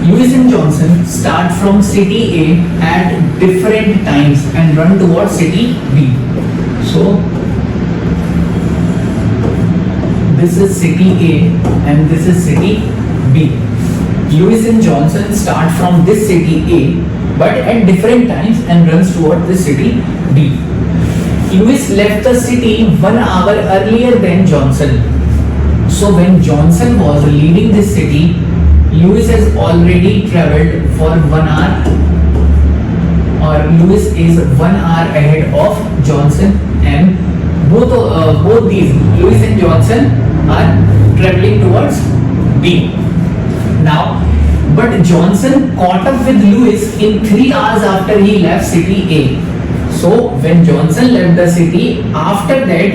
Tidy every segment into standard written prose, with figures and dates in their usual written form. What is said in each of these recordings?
Lewis and Johnson start from city A at different times and run towards city B. So this is city A and this is city B. Lewis and Johnson start from this city A but at different times and runs towards the city B. Lewis left the city 1 hour earlier than Johnson. So when Johnson was leaving this city, Lewis has already traveled for 1 hour, or Lewis is 1 hour ahead of Johnson, and both these, Lewis and Johnson, are traveling towards B. Now, but Johnson caught up with Lewis in 3 hours after he left city A. So when Johnson left the city, after that,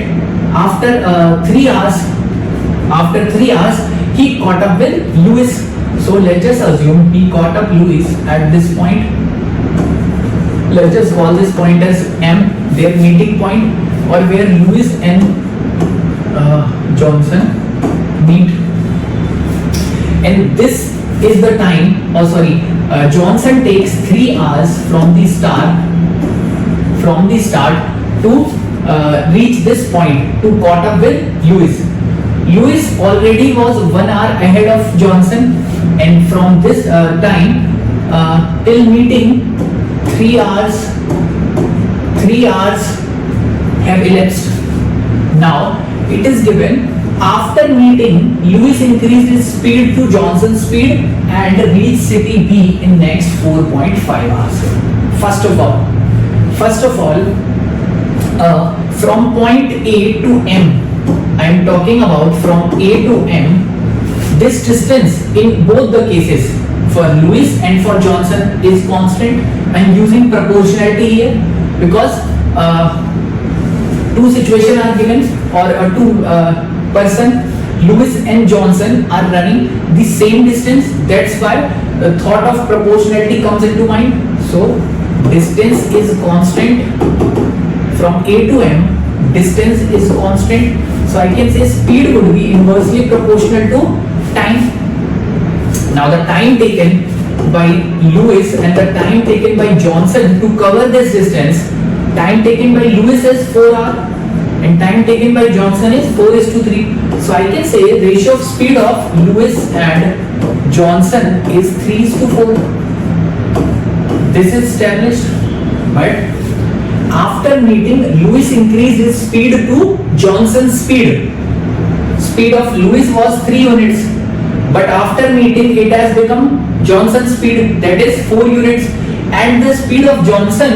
after 3 hours, he caught up with Lewis. So let's just assume he caught up Lewis at this point. Let's just call this point as M, their meeting point, or where Lewis and Johnson meet. And this is the time, Johnson takes 3 hours from the start to reach this point to caught up with Lewis. Lewis already was 1 hour ahead of Johnson, and from this time till meeting 3 hours have elapsed. Now it is given after meeting Lewis increased his speed to Johnson's speed and reached city B in next 4.5 hours. First of all, from point A to M, I am talking about from A to M, this distance in both the cases for Lewis and for Johnson is constant. I am using proportionality here because two situations are given, or two person, Lewis and Johnson, are running the same distance. That's why the thought of proportionality comes into mind. So distance is constant from A to M. Distance is constant. So I can say speed would be inversely proportional to time. Now the time taken by Lewis and the time taken by Johnson to cover this distance, time taken by Lewis is 4 hours and time taken by Johnson is 4:3. So I can say ratio of speed of Lewis and Johnson is 3:4. This is established, but after meeting, Lewis increased his speed to Johnson's speed. Speed of Lewis was 3 units, but after meeting it has become Johnson's speed, that is 4 units, and the speed of Johnson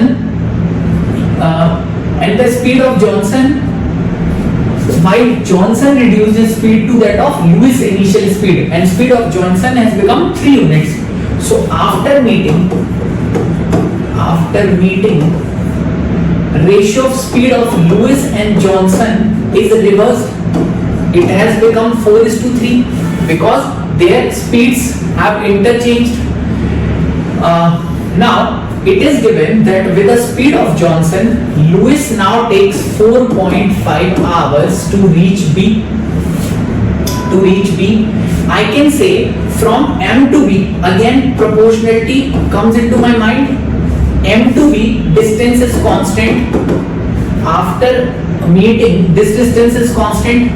while Johnson reduced his speed to that of Lewis' initial speed, and speed of Johnson has become 3 units. So after meeting, ratio of speed of Lewis and Johnson is reversed. It has become 4:3 because their speeds have interchanged. Now it is given that with the speed of Johnson, Lewis now takes 4.5 hours to reach B. I can say from M to B, again proportionality comes into my mind. M to B, distance is constant. After meeting, this distance is constant.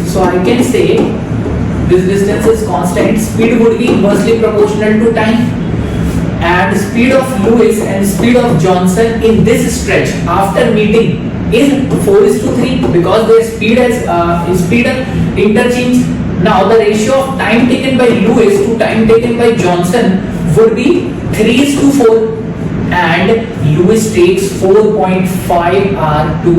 So I can say this distance is constant. Speed would be inversely proportional to time. And speed of Lewis and speed of Johnson in this stretch after meeting is 4:3 because their speed has interchanged. Now the ratio of time taken by Lewis to time taken by Johnson would be 3:4, and Lewis takes 4.5 hours to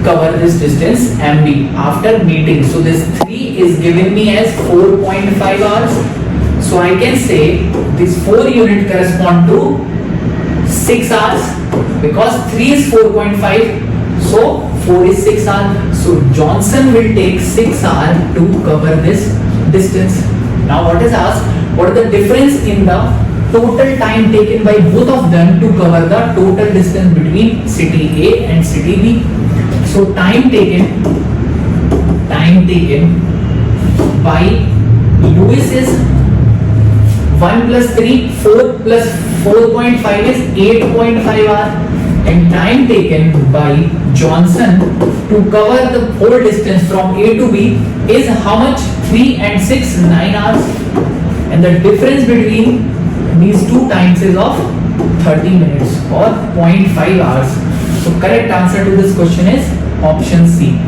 cover this distance MB after meeting. So this 3 is giving me as 4.5 hours. So I can say this 4 unit correspond to 6 hours because 3 is 4.5. So 4 is 6 hours. So Johnson will take 6 hours to cover this distance. Now what is asked? What is the difference in the total time taken by both of them to cover the total distance between city A and city B? So time taken by Lewis is 1 plus 3, 4 plus 4.5 is 8.5 hours, and time taken by Johnson to cover the whole distance from A to B is how much? 3 and 6, 9 hours, and the difference between these two times is of 30 minutes or 0.5 hours. So correct answer to this question is option C.